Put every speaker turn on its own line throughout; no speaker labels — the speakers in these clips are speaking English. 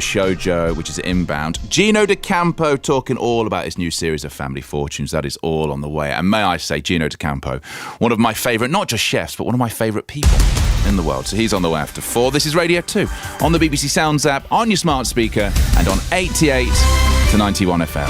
Shoujo, which is inbound. Gino D'Acampo talking all about his new series of Family Fortunes. That is all on the way. And may I say, Gino D'Acampo, one of my favourite, not just chefs, but one of my favourite people in the world. So he's on the way after 4. This is Radio 2 on the BBC Sounds app, on your smart speaker, and on 88 to 91 FM.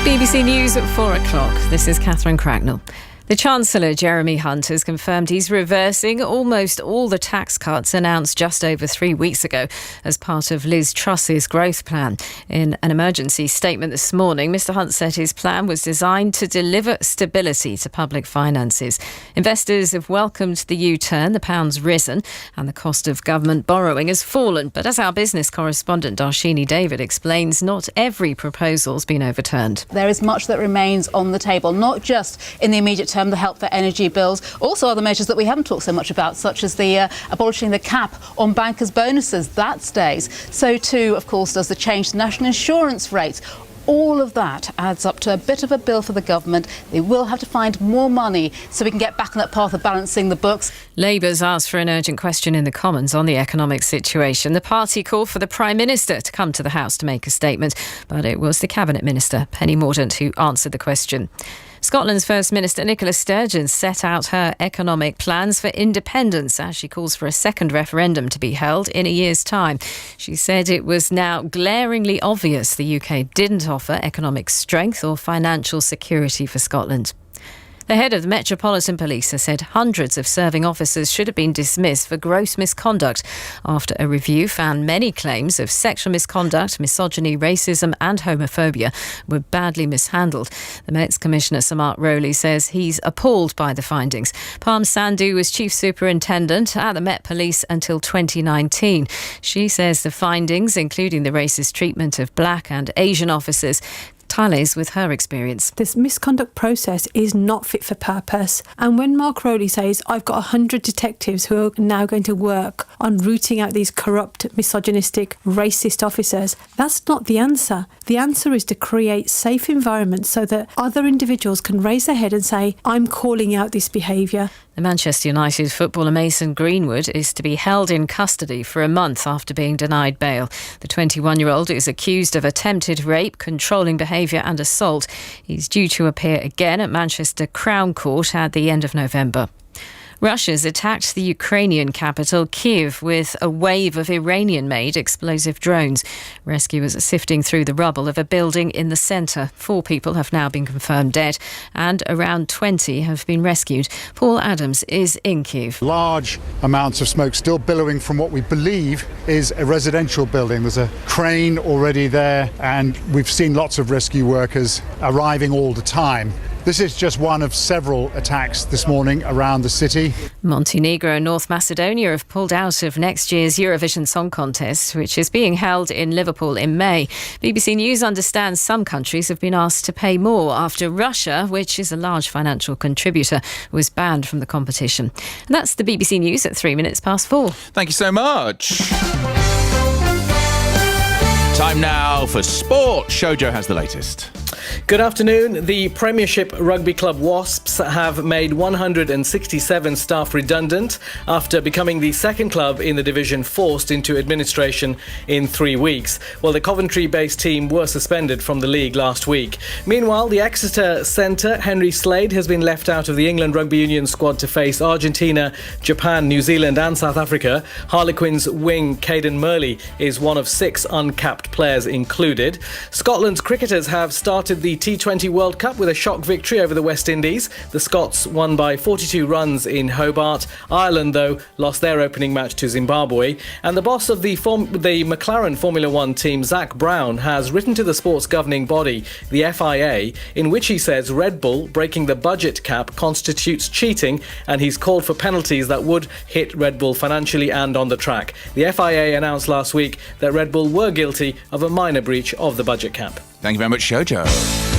BBC News at 4 o'clock. This is Catherine Cracknell. The Chancellor, Jeremy Hunt, has confirmed he's reversing almost all the tax cuts announced just over 3 weeks ago as part of Liz Truss's growth plan. In an emergency statement this morning, Mr Hunt said his plan was designed to deliver stability to public finances. Investors have welcomed the U-turn, the pound's risen, and the cost of government borrowing has fallen. But as our business correspondent Darshini David explains, not every proposal's been overturned.
There is much that remains on the table, not just in the immediate term, the help for energy bills, also other measures that we haven't talked so much about, such as the abolishing the cap on bankers' bonuses. That stays. So too, of course, does the change to national insurance rates. All of that adds up to a bit of a bill for the government. They will have to find more money so we can get back on that path of balancing the books.
Labour's asked for an urgent question in the Commons on the economic situation. The party called for the Prime Minister to come to the House to make a statement, but it was the Cabinet Minister, Penny Mordaunt, who answered the question. Scotland's First Minister Nicola Sturgeon set out her economic plans for independence as she calls for a second referendum to be held in a year's time. She said it was now glaringly obvious the UK didn't offer economic strength or financial security for Scotland. The head of the Metropolitan Police has said hundreds of serving officers should have been dismissed for gross misconduct after a review found many claims of sexual misconduct, misogyny, racism and homophobia were badly mishandled. The Met's Commissioner Sir Mark Rowley says he's appalled by the findings. Parm Sandhu was Chief Superintendent at the Met Police until 2019. She says the findings, including the racist treatment of black and Asian officers, tallies with her experience.
This misconduct process is not fit for purpose. And when Mark Rowley says, I've got 100 detectives who are now going to work on rooting out these corrupt, misogynistic, racist officers, that's not the answer. The answer is to create safe environments so that other individuals can raise their head and say, I'm calling out this behaviour.
The Manchester United footballer Mason Greenwood is to be held in custody for a month after being denied bail. The 21-year-old is accused of attempted rape, controlling behaviour and assault. He's due to appear again at Manchester Crown Court at the end of November. Russia's attacked the Ukrainian capital, Kyiv, with a wave of Iranian-made explosive drones. Rescuers are sifting through the rubble of a building in the centre. 4 people have now been confirmed dead and around 20 have been rescued. Paul Adams is in Kyiv.
Large amounts of smoke still billowing from what we believe is a residential building. There's a crane already there and we've seen lots of rescue workers arriving all the time. This is just one of several attacks this morning around the city.
Montenegro and North Macedonia have pulled out of next year's Eurovision Song Contest, which is being held in Liverpool in May. BBC News understands some countries have been asked to pay more after Russia, which is a large financial contributor, was banned from the competition. And that's the BBC News at 4 4.
Thank you so much. Time now for sport. Shoujo has the latest.
Good afternoon. The Premiership Rugby Club Wasps have made 167 staff redundant after becoming the second club in the division forced into administration in 3 weeks. Well, the Coventry-based team were suspended from the league last week. Meanwhile, the Exeter centre, Henry Slade, has been left out of the England Rugby Union squad to face Argentina, Japan, New Zealand and South Africa. Harlequins wing Caden Murley is one of 6 uncapped players included. Scotland's cricketers have started the T20 World Cup with a shock victory over the West Indies. The Scots won by 42 runs in Hobart. Ireland, though, lost their opening match to Zimbabwe. And the boss of the McLaren Formula One team, Zak Brown, has written to the sports governing body, the FIA, in which he says Red Bull breaking the budget cap constitutes cheating, and he's called for penalties that would hit Red Bull financially and on the track. The FIA announced last week that Red Bull were guilty of a minor breach of the budget cap.
Thank you very much, Shoujo.